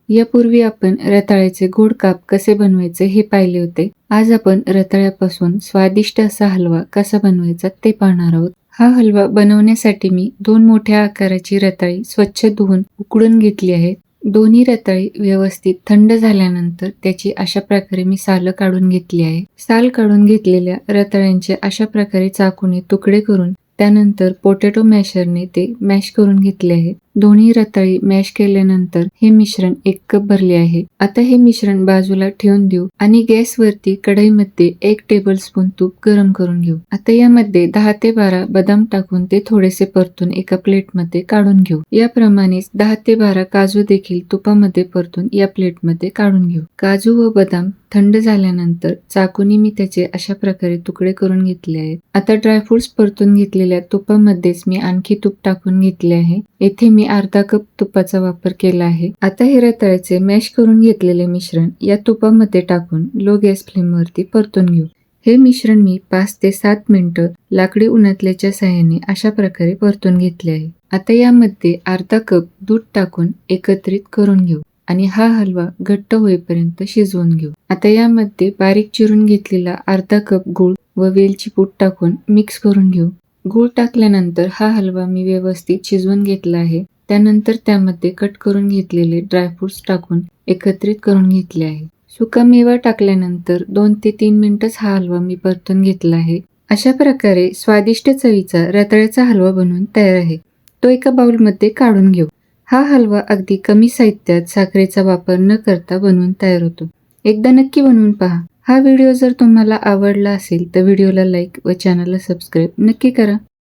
यापूर्वी आपण रताळ्याचे गोड काप कसे बनवायचे हे पाहिले होते. आज आपण रताळ्यापासून स्वादिष्ट असा हलवा कसा बनवायचा ते पाहणार आहोत. हा हलवा बनवण्यासाठी मी 2 मोठ्या आकाराची रताळी स्वच्छ धुवून उकडून घेतली आहेत. दोन्ही रताळी व्यवस्थित थंड झाल्यानंतर त्याची अशा प्रकारे मी सालं काढून घेतली आहे. साल काढून घेतलेल्या रताळ्यांचे अशा प्रकारे चाकूने तुकडे करून त्यानंतर पोटॅटो मॅशरने ते मॅश करून घेतले आहे. दोन्ही रताळी मॅश केल्यानंतर हे मिश्रण 1 कप भरले आहे. आता हे मिश्रण बाजूला ठेवून देऊ आणि गॅसवरती कढईमध्ये 1 टेबलस्पून तूप गरम करून घेऊ. आता यामध्ये 10 ते 12 बदाम टाकून ते थोडेसे परतून एका प्लेटमध्ये काढून घेऊ. याप्रमाणेच 10 ते 12 काजू देखील तुपामध्ये परतून या प्लेटमध्ये काढून घेऊ. काजू व बदाम थंड झाल्यानंतर चाकूने मी त्याचे अशा प्रकारे तुकडे करून घेतले आहेत. आता ड्रायफ्रुट्स परतून घेतलेल्या तुपामध्येच मी आणखी तूप टाकून घेतले आहे. येथे मी अर्धा कप तुपाचा वापर केला आहे. आता हे रताळ्याचे मॅश करून घेतलेले मिश्रण या तुपामध्ये टाकून लो गॅस फ्लेमवरती परतून घेऊ. हे मिश्रण मी 5 ते 7 मिनिटं लाकडी उन्हातल्याच्या साहाय्याने अशा प्रकारे परतून घेतले आहे. आता यामध्ये अर्धा कप दूध टाकून एकत्रित करून घेऊ आणि हा हलवा घट्ट होईपर्यंत शिजवून घेऊ. आता यामध्ये बारीक चिरून घेतलेला अर्धा कप गूळ व वेलची पूड टाकून मिक्स करून घेऊ. गूळ टाकल्यानंतर हा हलवा मी व्यवस्थित शिजवून घेतला आहे. त्यानंतर त्यामध्ये कट करून घेतलेले ड्रायफ्रुट्स टाकून एकत्रित करून घेतले आहे. सुका मेवा टाकल्यानंतर 2 ते 3 मिनिटच हा हलवा मी परतून घेतला आहे. अशा प्रकारे स्वादिष्ट चवीचा रताळ्याचा हलवा बनवून तयार आहे. तो एका बाउलमध्ये काढून घेऊ. हा हलवा अगदी कमी साहित्यात साखरेचा वापर न करता बनवून तयार होतो. एकदा नक्की बनवून पहा. हा व्हिडिओ जर तुम्हाला आवडला असेल तर व्हिडिओला लाईक व चॅनलला सबस्क्राईब नक्की करा.